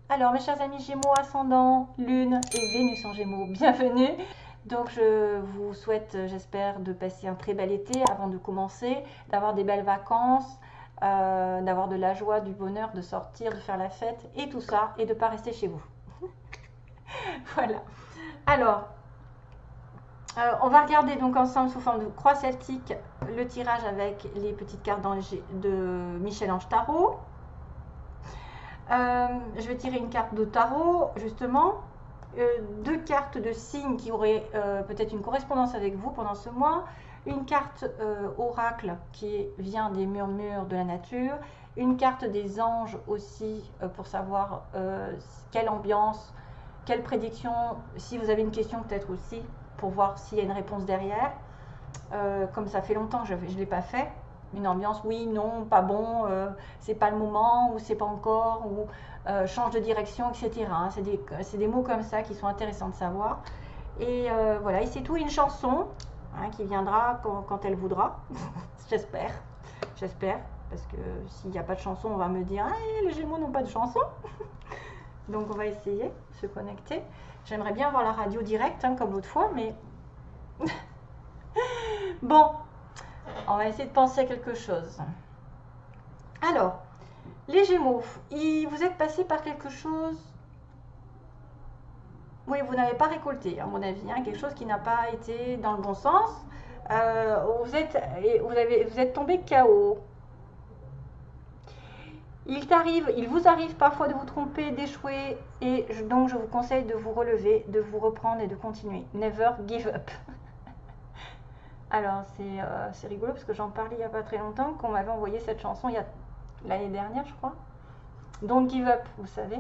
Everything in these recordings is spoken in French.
Alors, mes chers amis Gémeaux, ascendant, Lune et Vénus en Gémeaux, bienvenue. Donc, je vous souhaite, j'espère, de passer un très bel été avant de commencer, d'avoir des belles vacances, d'avoir de la joie, du bonheur, de sortir, de faire la fête et tout ça, et de ne pas rester chez vous. Voilà. Alors, on va regarder donc ensemble sous forme de croix celtique le tirage avec les petites cartes de Michel-Ange Tarot. Je vais tirer une carte de tarot, justement. Deux cartes de signes qui auraient peut-être une correspondance avec vous pendant ce mois. Une carte oracle qui vient des murmures de la nature. Une carte des anges aussi pour savoir quelle ambiance, quelle prédiction. Si vous avez une question peut-être aussi pour voir s'il y a une réponse derrière. Comme ça fait longtemps que je ne l'ai pas fait. Une ambiance, oui, non, pas bon, c'est pas le moment, ou c'est pas encore, ou change de direction, etc. Hein. C'est des mots comme ça qui sont intéressants de savoir. Et voilà, et c'est tout, une chanson hein, qui viendra quand elle voudra, j'espère, j'espère, parce que s'il n'y a pas de chanson, on va me dire, ah, les Gémeaux n'ont pas de chanson. Donc on va essayer de se connecter. J'aimerais bien avoir la radio directe, hein, comme l'autre fois, mais bon, on va essayer de penser à quelque chose. Alors, les Gémeaux, vous êtes passé par quelque chose. Oui, vous n'avez pas récolté, à mon avis, hein, quelque chose qui n'a pas été dans le bon sens. Vous êtes tombé KO. Il vous arrive parfois de vous tromper, d'échouer, et donc je vous conseille de vous relever, de vous reprendre et de continuer. Never give up. Alors, c'est rigolo parce que j'en parlais il n'y a pas très longtemps, qu'on m'avait envoyé cette chanson l'année dernière, je crois. Don't give up, vous savez.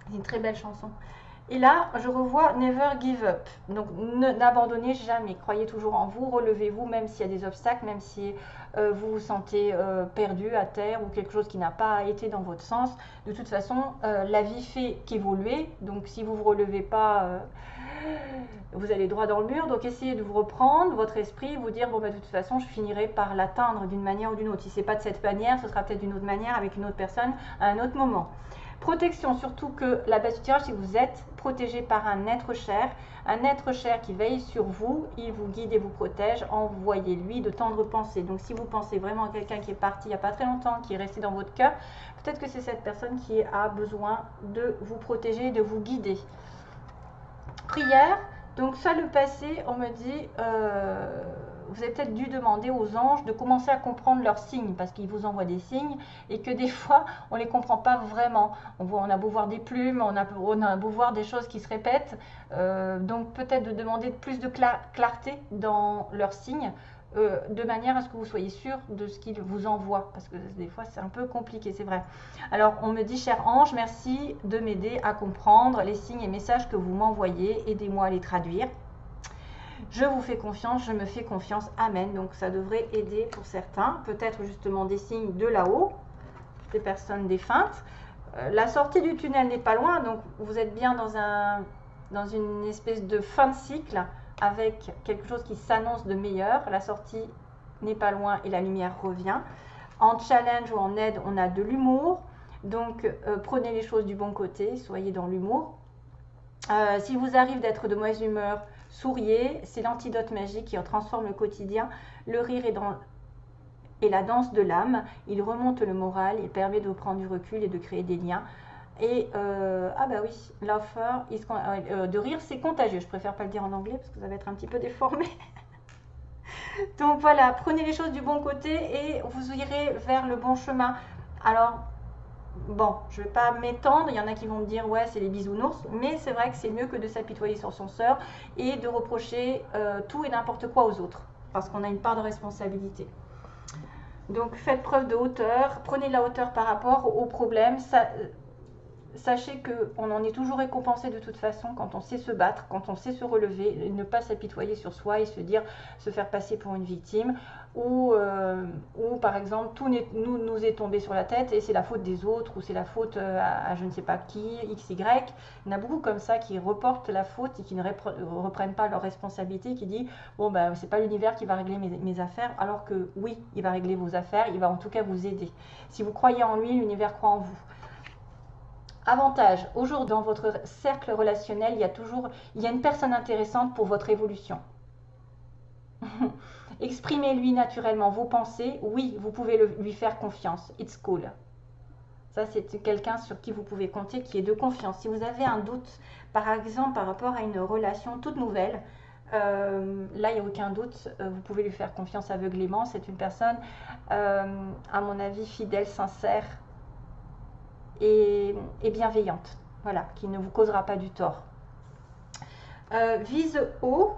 C'est une très belle chanson. Et là, je revois Never give up. Donc, n'abandonnez jamais. Croyez toujours en vous. Relevez-vous, même s'il y a des obstacles, même si vous vous sentez perdu à terre ou quelque chose qui n'a pas été dans votre sens. De toute façon, la vie fait qu'évoluer. Donc, si vous ne vous relevez pas, vous allez droit dans le mur. Donc, essayez de vous reprendre votre esprit, vous dire, bon, bah, de toute façon, je finirai par l'atteindre d'une manière ou d'une autre. Si ce n'est pas de cette manière, ce sera peut-être d'une autre manière, avec une autre personne, à un autre moment. Protection, surtout que la base du tirage, c'est que vous êtes protégé par un être cher qui veille sur vous, il vous guide et vous protège, envoyez-lui de tendres pensées. Donc si vous pensez vraiment à quelqu'un qui est parti il n'y a pas très longtemps, qui est resté dans votre cœur, peut-être que c'est cette personne qui a besoin de vous protéger, de vous guider. Prière, donc ça le passé, on me dit, vous avez peut-être dû demander aux anges de commencer à comprendre leurs signes, parce qu'ils vous envoient des signes, et que des fois, on ne les comprend pas vraiment. On a beau voir des plumes, on a beau voir des choses qui se répètent, donc peut-être de demander plus de clarté dans leurs signes, de manière à ce que vous soyez sûr de ce qu'ils vous envoient, parce que des fois c'est un peu compliqué, c'est vrai. Alors on me dit, cher ange, merci de m'aider à comprendre les signes et messages que vous m'envoyez, aidez-moi à les traduire. Je vous fais confiance, je me fais confiance, amen. Donc ça devrait aider pour certains, peut-être justement des signes de là-haut, des personnes défuntes. La sortie du tunnel n'est pas loin, donc vous êtes bien dans une espèce de fin de cycle, avec quelque chose qui s'annonce de meilleur. La sortie n'est pas loin et la lumière revient. En challenge ou en aide, on a de l'humour. Donc prenez les choses du bon côté, soyez dans l'humour. S'il vous arrive d'être de mauvaise humeur, souriez. C'est l'antidote magique qui transforme le quotidien. Le rire est la danse de l'âme. Il remonte le moral, il permet de prendre du recul et de créer des liens. Et ah bah oui, de rire, c'est contagieux. Je préfère pas le dire en anglais parce que ça va être un petit peu déformé. Donc voilà, prenez les choses du bon côté et vous irez vers le bon chemin. Alors, bon, je ne vais pas m'étendre, il y en a qui vont me dire ouais c'est les bisounours, mais c'est vrai que c'est mieux que de s'apitoyer sur son sort et de reprocher tout et n'importe quoi aux autres, parce qu'on a une part de responsabilité. Donc faites preuve de hauteur, prenez de la hauteur par rapport aux problèmes. Sachez qu'on en est toujours récompensé de toute façon quand on sait se battre, quand on sait se relever, ne pas s'apitoyer sur soi et se faire passer pour une victime, ou par exemple tout nous est tombé sur la tête et c'est la faute des autres, ou c'est la faute à je ne sais pas qui, x, y. Il y en a beaucoup comme ça qui reportent la faute et qui ne reprennent pas leur responsabilité, qui disent bon ben c'est pas l'univers qui va régler mes affaires, alors que oui, il va régler vos affaires, il va en tout cas vous aider. Si vous croyez en lui, l'univers croit en vous. Avantage, aujourd'hui dans votre cercle relationnel, il y a une personne intéressante pour votre évolution. Exprimez-lui naturellement vos pensées. Oui, vous pouvez lui faire confiance. It's cool. Ça, c'est quelqu'un sur qui vous pouvez compter, qui est de confiance. Si vous avez un doute, par exemple, par rapport à une relation toute nouvelle, là, il n'y a aucun doute. Vous pouvez lui faire confiance aveuglément. C'est une personne, à mon avis, fidèle, sincère et bienveillante. Voilà, qui ne vous causera pas du tort. Vise haut.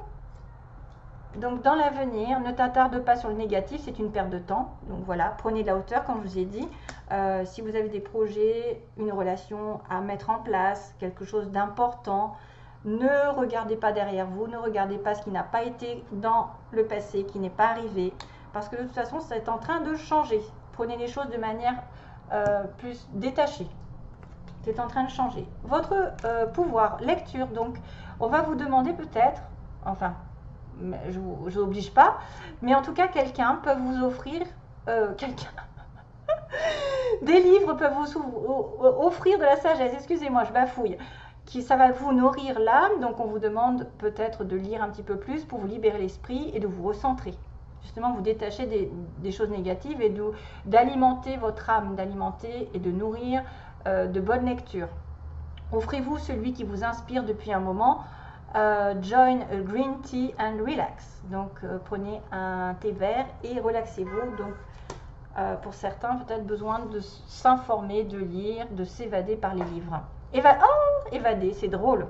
Donc dans l'avenir, ne t'attarde pas sur le négatif, c'est une perte de temps. Donc voilà, prenez de la hauteur, comme je vous ai dit. Si vous avez des projets, une relation à mettre en place, quelque chose d'important, ne regardez pas derrière vous, ne regardez pas ce qui n'a pas été dans le passé, qui n'est pas arrivé. Parce que de toute façon, c'est en train de changer. Prenez les choses de manière plus détachée. C'est en train de changer. Votre pouvoir, lecture, donc on va vous demander peut-être, enfin, je vous oblige pas, mais en tout cas quelqu'un peut vous offrir des livres peuvent vous offrir de la sagesse. Excusez-moi, je bafouille. Ça va vous nourrir l'âme, donc on vous demande peut-être de lire un petit peu plus pour vous libérer l'esprit et de vous recentrer. Justement, vous détacher des choses négatives et d'alimenter votre âme, d'alimenter et de nourrir de bonnes lectures. Offrez-vous celui qui vous inspire depuis un moment. Join a green tea and relax. Donc prenez un thé vert et relaxez-vous. Donc pour certains, peut-être besoin de s'informer, de lire, de s'évader par les livres. Évader, c'est drôle.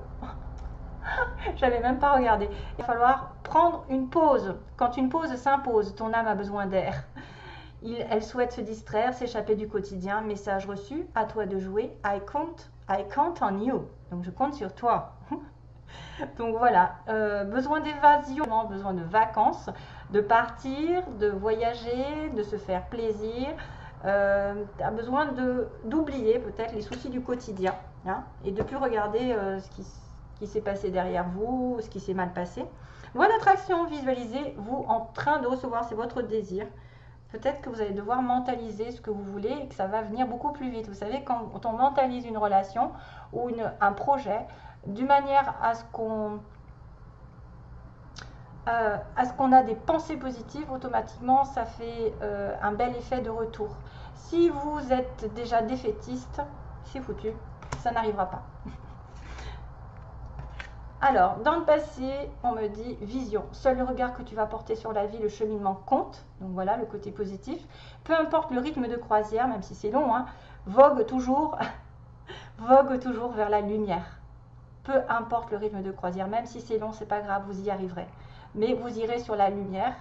J'avais même pas regardé. Il va falloir prendre une pause. Quand une pause s'impose, ton âme a besoin d'air. Elle souhaite se distraire, s'échapper du quotidien. Message reçu, à toi de jouer. I count on you. Donc je compte sur toi. Donc voilà, besoin d'évasion, besoin de vacances, de partir, de voyager, de se faire plaisir. Tu as besoin d'oublier peut-être les soucis du quotidien, hein, et de plus regarder ce qui s'est passé derrière vous, ce qui s'est mal passé. Voie d'attraction, visualisez-vous en train de recevoir, c'est votre désir. Peut-être que vous allez devoir mentaliser ce que vous voulez et que ça va venir beaucoup plus vite. Vous savez, quand on mentalise une relation ou un projet, d'une manière à ce qu'on a des pensées positives, automatiquement, ça fait un bel effet de retour. Si vous êtes déjà défaitiste, c'est foutu, ça n'arrivera pas. Alors, dans le passé, on me dit vision. Seul le regard que tu vas porter sur la vie, le cheminement compte. Donc voilà, le côté positif. Peu importe le rythme de croisière, même si c'est long, hein, vogue toujours vers la lumière. Peu importe le rythme de croisière, même si c'est long, c'est pas grave, vous y arriverez. Mais vous irez sur la lumière.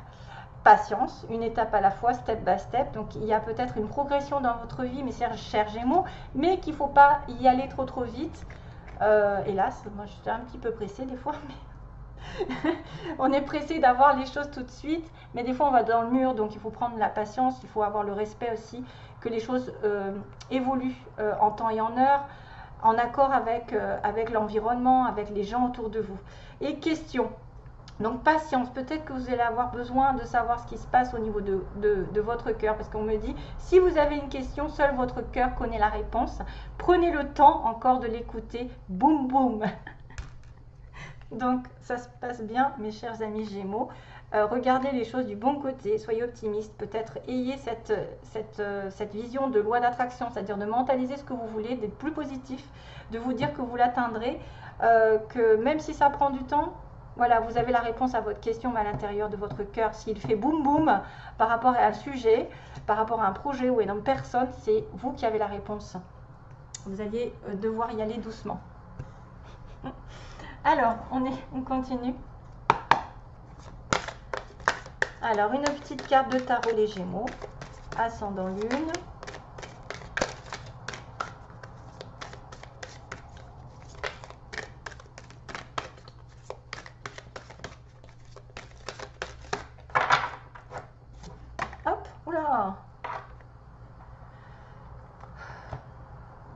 Patience, une étape à la fois, step by step. Donc il y a peut-être une progression dans votre vie, mes chers Gémeaux, mais qu'il ne faut pas y aller trop vite. Hélas, moi je suis un petit peu pressée des fois, mais on est pressé d'avoir les choses tout de suite, mais des fois on va dans le mur, donc il faut prendre la patience, il faut avoir le respect aussi, que les choses évoluent en temps et en heure, en accord avec l'environnement, avec les gens autour de vous. Et question, donc patience, peut-être que vous allez avoir besoin de savoir ce qui se passe au niveau de votre cœur, parce qu'on me dit, si vous avez une question, seul votre cœur connaît la réponse. Prenez le temps encore de l'écouter, boum boum. Donc ça se passe bien, mes chers amis Gémeaux. Regardez les choses du bon côté, soyez optimistes, peut-être ayez cette vision de loi d'attraction, c'est-à-dire de mentaliser ce que vous voulez, d'être plus positif, de vous dire que vous l'atteindrez, que même si ça prend du temps, voilà, vous avez la réponse à votre question à l'intérieur de votre cœur. S'il fait boum boum par rapport à un sujet, par rapport à un projet ou à une personne, c'est vous qui avez la réponse. Vous allez devoir y aller doucement. Alors, on continue. Alors, une petite carte de tarot les Gémeaux, ascendant lune. Hop, oula.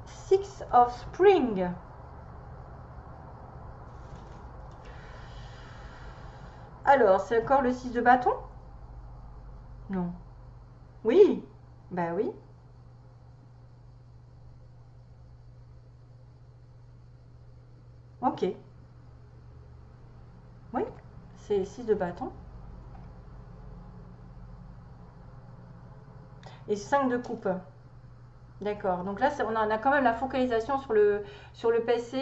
Six of Spring. Alors, c'est encore le 6 de bâton? Non. Oui. Bah oui. Ok. Oui, c'est 6 de bâton. Et 5 de coupe. D'accord. Donc là, on a quand même la focalisation sur le passé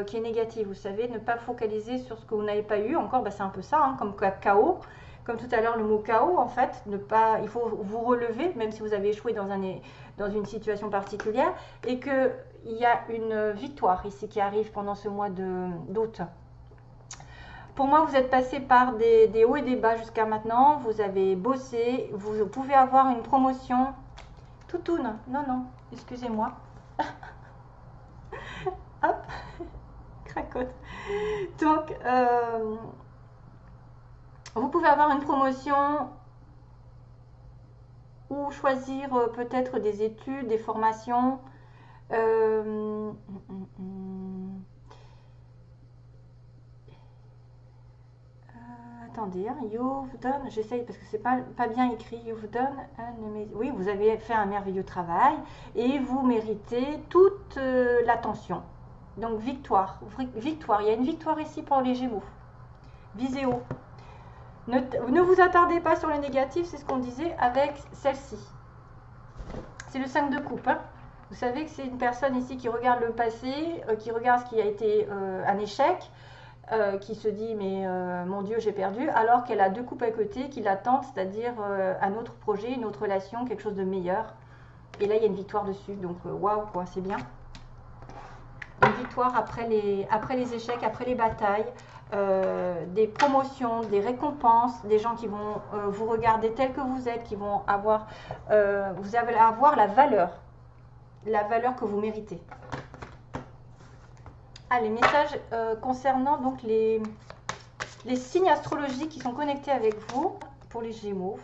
qui est négatif. Vous savez, ne pas focaliser sur ce que vous n'avez pas eu. Encore, bah, c'est un peu ça, hein, comme chaos. Comme tout à l'heure, le mot chaos, en fait, il faut vous relever, même si vous avez échoué dans une situation particulière, et qu'il y a une victoire ici qui arrive pendant ce mois d'août. Pour moi, vous êtes passé par des hauts et des bas jusqu'à maintenant. Vous avez bossé. Vous pouvez avoir une promotion. Toutoune, non, non, excusez-moi. Hop, cracotte. Donc, vous pouvez avoir une promotion ou choisir peut-être des études, des formations. Attendez, hein, you've done, j'essaye parce que c'est pas bien écrit, you've done, oui, vous avez fait un merveilleux travail et vous méritez toute l'attention. Donc victoire, victoire, il y a une victoire ici pour les Gémeaux. Visez haut. Ne vous attardez pas sur le négatif, c'est ce qu'on disait avec celle-ci. C'est le 5 de coupe. Hein. Vous savez que c'est une personne ici qui regarde le passé, qui regarde ce qui a été un échec, qui se dit mais mon Dieu j'ai perdu, alors qu'elle a 2 coupes à côté qui l'attendent, c'est-à-dire un autre projet, une autre relation, quelque chose de meilleur. Et là il y a une victoire dessus, donc waouh quoi, c'est bien. Une victoire après les échecs, après les batailles, des promotions, des récompenses, des gens qui vont vous regarder tel que vous êtes, qui vont avoir, vous allez avoir la valeur que vous méritez. Ah, les messages concernant donc les signes astrologiques qui sont connectés avec vous pour les Gémeaux.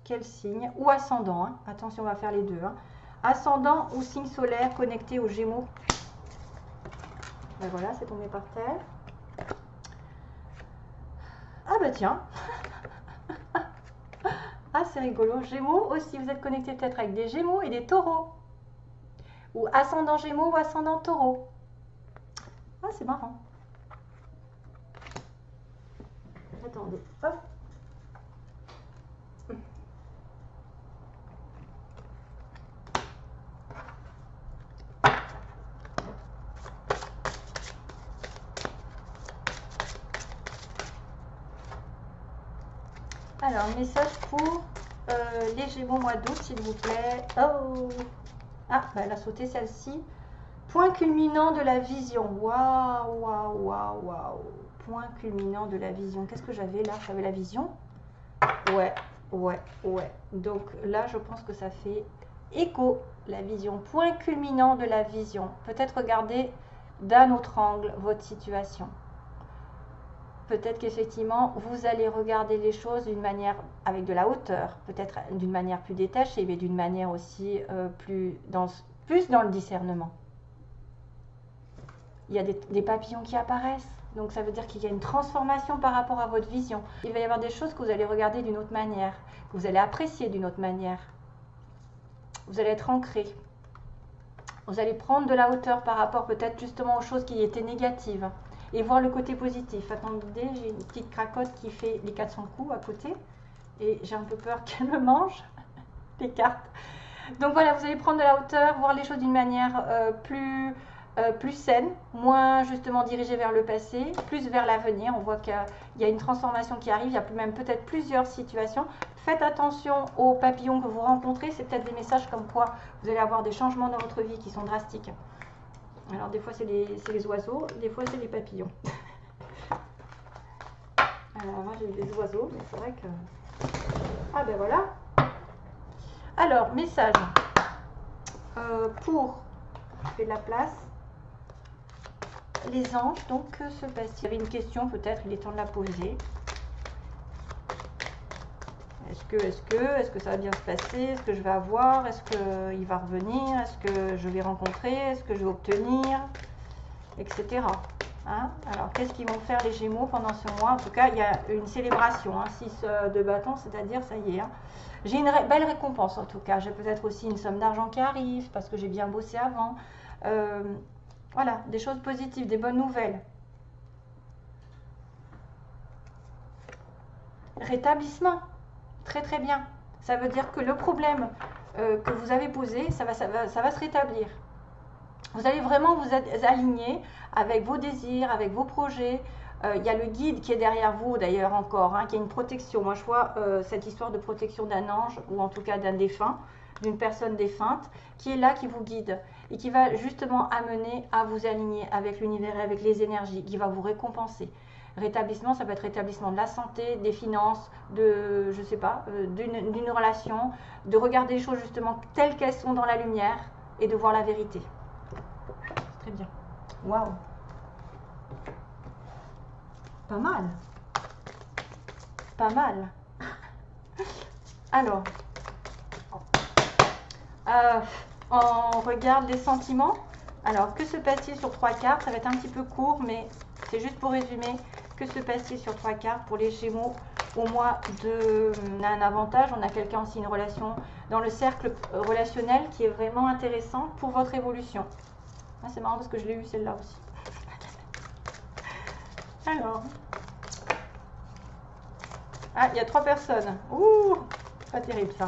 Quel signe? Ou ascendant, hein. Attention, on va faire les deux. Hein. Ascendant ou signe solaire connecté aux Gémeaux. Ben voilà, c'est tombé par terre. Ah bah tiens. Ah, c'est rigolo. Gémeaux aussi, vous êtes connecté peut-être avec des Gémeaux et des Taureaux. Ou ascendant Gémeaux ou ascendant Taureau. Ah, c'est marrant. Attendez, hop. Alors, message pour les Gémeaux mois d'août, s'il vous plaît. Oh! Ah, bah, elle a sauté celle-ci. Point culminant de la vision. Waouh, waouh, waouh, waouh. Point culminant de la vision. Qu'est-ce que j'avais là? J'avais la vision. Ouais, ouais, ouais. Donc là, je pense que ça fait écho, la vision. Point culminant de la vision. Peut-être regarder d'un autre angle votre situation. Peut-être qu'effectivement, vous allez regarder les choses d'une manière avec de la hauteur, peut-être d'une manière plus détachée, mais d'une manière aussi plus dans le discernement. Il y a des papillons qui apparaissent, donc ça veut dire qu'il y a une transformation par rapport à votre vision. Il va y avoir des choses que vous allez regarder d'une autre manière, que vous allez apprécier d'une autre manière. Vous allez être ancré. Vous allez prendre de la hauteur par rapport peut-être justement aux choses qui étaient négatives. Et voir le côté positif. Attendez, j'ai une petite cracotte qui fait les 400 coups à côté. Et j'ai un peu peur qu'elle me mange les cartes. Donc voilà, vous allez prendre de la hauteur, voir les choses d'une manière plus saine, moins justement dirigée vers le passé, plus vers l'avenir. On voit qu'il y a une transformation qui arrive, il y a même peut-être plusieurs situations. Faites attention aux papillons que vous rencontrez. C'est peut-être des messages comme quoi vous allez avoir des changements dans votre vie qui sont drastiques. Alors des fois c'est les oiseaux, des fois c'est les papillons. Alors moi j'ai eu des oiseaux, mais c'est vrai que... Ah ben voilà. Alors, message pour... Je fais de la place. Les anges, donc que se passe-t-il? Il y avait une question peut-être, il est temps de la poser. Est-ce que ça va bien se passer? Est-ce que je vais avoir? Est-ce qu'il va revenir? Est-ce que je vais rencontrer? Est-ce que je vais obtenir? Etc. Hein? Alors, qu'est-ce qu'ils vont faire les Gémeaux pendant ce mois? En tout cas, il y a une célébration. Hein, 6 de bâton, c'est-à-dire, ça y est. Hein. J'ai une belle récompense en tout cas. J'ai peut-être aussi une somme d'argent qui arrive parce que j'ai bien bossé avant. Voilà, des choses positives, des bonnes nouvelles. Rétablissement. Très très bien. Ça veut dire que le problème que vous avez posé, ça va se rétablir. Vous allez vraiment vous aligner avec vos désirs, avec vos projets. Il y a le guide qui est derrière vous d'ailleurs encore, hein, qui a une protection. Moi je vois cette histoire de protection d'un ange, ou en tout cas d'un défunt, d'une personne défunte, qui est là, qui vous guide et qui va justement amener à vous aligner avec l'univers et avec les énergies, qui va vous récompenser. Rétablissement, ça peut être rétablissement de la santé, des finances, de, je sais pas, d'une relation, de regarder les choses justement telles qu'elles sont dans la lumière et de voir la vérité. Très bien. Waouh. Pas mal. Pas mal. Alors, on regarde les sentiments. Alors, que se passe-t-il sur 3 cartes? Ça va être un petit peu court, mais c'est juste pour résumer. Que se passe-t-il sur 3 cartes pour les Gémeaux au mois de... On a un avantage, on a quelqu'un aussi, une relation dans le cercle relationnel qui est vraiment intéressant pour votre évolution. Ah, c'est marrant parce que je l'ai eu celle-là aussi. Alors. Ah, il y a 3 personnes. Ouh, pas terrible ça.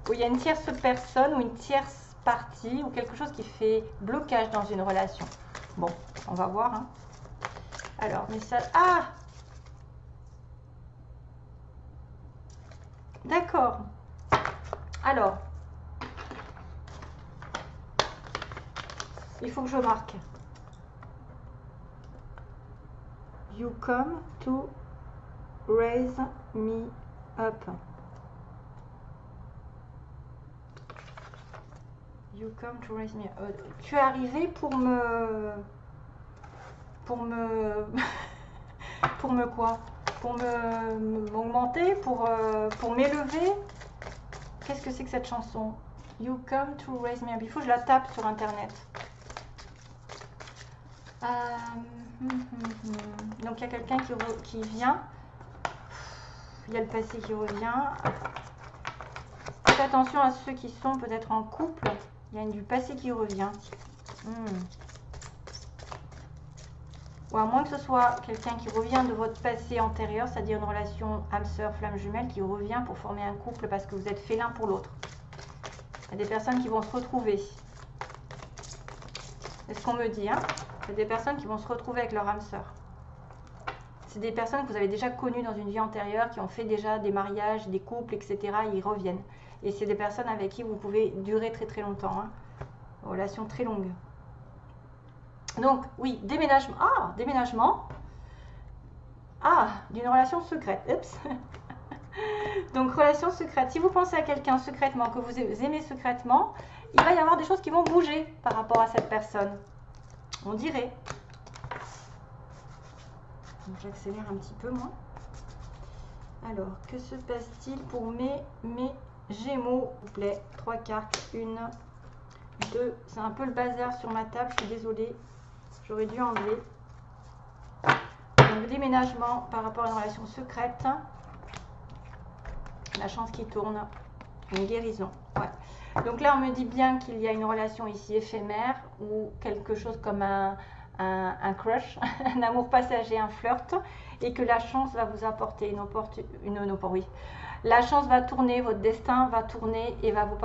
Où il y a une tierce personne ou une tierce partie ou quelque chose qui fait blocage dans une relation. Bon, on va voir. Hein. Alors, message. Ah! D'accord. Alors. Il faut que je marque. You come to raise me up. You come to raise me up. Tu es arrivé pour me quoi? Pour m'augmenter, pour m'élever. Qu'est-ce que c'est que cette chanson? You come to raise me up. Il faut que je la tape sur internet. Donc il y a quelqu'un qui vient. Il y a le passé qui revient. Faites attention à ceux qui sont peut-être en couple. Il y a du passé qui revient. Ou à moins que ce soit quelqu'un qui revient de votre passé antérieur, c'est-à-dire une relation âme-sœur, flamme jumelle, qui revient pour former un couple parce que vous êtes fait l'un pour l'autre. Il y a des personnes qui vont se retrouver. C'est ce qu'on me dit, hein. Il y a des personnes qui vont se retrouver avec leur âme sœur. C'est des personnes que vous avez déjà connues dans une vie antérieure, qui ont fait déjà des mariages, des couples, etc. Ils reviennent. Et c'est des personnes avec qui vous pouvez durer très très longtemps. Hein. Relation très longue. Donc, oui, déménagement. Ah, déménagement. Ah, d'une relation secrète. Oups. Donc, relation secrète. Si vous pensez à quelqu'un secrètement, que vous aimez secrètement, il va y avoir des choses qui vont bouger par rapport à cette personne. On dirait. J'accélère un petit peu, moi. Alors, que se passe-t-il pour mes Gémeaux, s'il vous plaît? 3 cartes. 1, 2. C'est un peu le bazar sur ma table, je suis désolée. J'aurais dû enlever. Donc, déménagement par rapport à une relation secrète. La chance qui tourne. Une guérison. Ouais. Donc là, on me dit bien qu'il y a une relation ici éphémère ou quelque chose comme un crush, un amour passager, un flirt, et que la chance va vous apporter oui. La chance va tourner, votre destin va tourner et va vous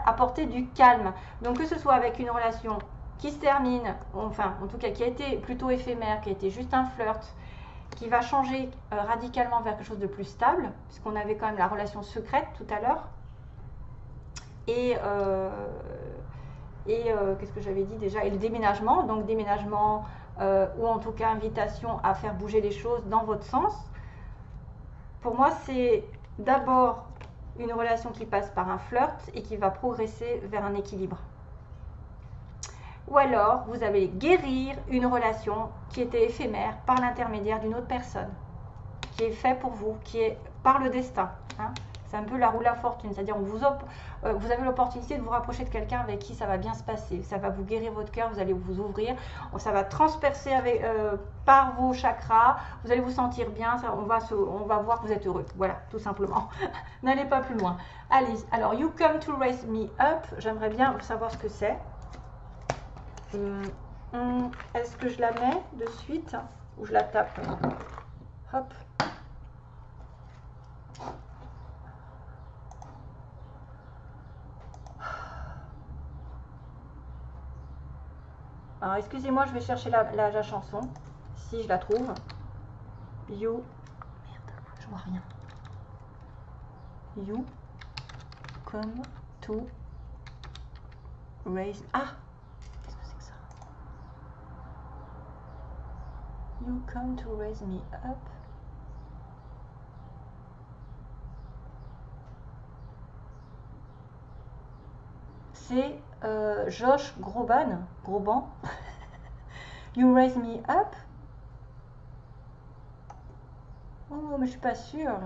apporter du calme. Donc que ce soit avec une relation qui se termine, enfin en tout cas qui a été plutôt éphémère, qui a été juste un flirt, qui va changer radicalement vers quelque chose de plus stable, puisqu'on avait quand même la relation secrète tout à l'heure. Et qu'est-ce que j'avais dit déjà? Et le déménagement, donc déménagement ou en tout cas invitation à faire bouger les choses dans votre sens. Pour moi, c'est d'abord une relation qui passe par un flirt et qui va progresser vers un équilibre. Ou alors, vous allez guérir une relation qui était éphémère par l'intermédiaire d'une autre personne, qui est fait pour vous, qui est par le destin. Hein. C'est un peu la roue de la fortune, c'est-à-dire vous avez l'opportunité de vous rapprocher de quelqu'un avec qui ça va bien se passer. Ça va vous guérir votre cœur, vous allez vous ouvrir, ça va transpercer par vos chakras, vous allez vous sentir bien, on va voir que vous êtes heureux. Voilà, tout simplement. N'allez pas plus loin. Allez, alors, you come to raise me up, j'aimerais bien savoir ce que c'est. Est-ce que je la mets de suite ou je la tape? Hop. Alors, excusez-moi, je vais chercher la chanson, si je la trouve. You. Merde, je vois rien. You come to raise. Ah! Qu'est-ce que c'est que ça? You come to raise me up. C'est Josh Groban. You raise me up. Oh, mais je suis pas sûre.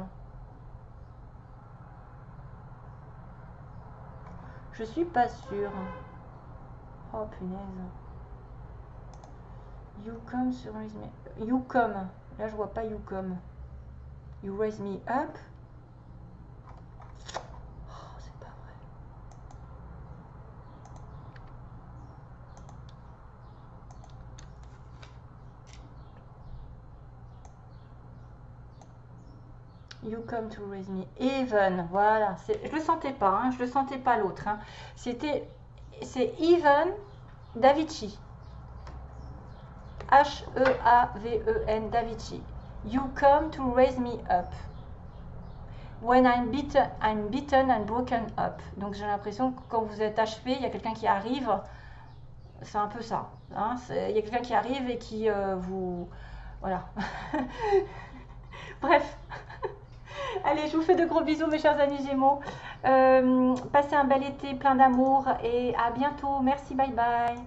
Je suis pas sûre. Oh punaise. You come to raise me. You come. Là je vois pas you come. You raise me up. Oh, c'est pas vrai. You come to raise me even. Voilà. Je le sentais pas. Hein, je le sentais pas l'autre. Hein. C'est Even Davichi. H-E-A-V-E-N Davichi. You come to raise me up. When I'm beaten and broken up. Donc j'ai l'impression que quand vous êtes achevé, il y a quelqu'un qui arrive. C'est un peu ça. Hein, il y a quelqu'un qui arrive et qui vous... Voilà. Bref. Allez, je vous fais de gros bisous mes chers amis Gémeaux. Passez un bel été plein d'amour et à bientôt. Merci, bye bye.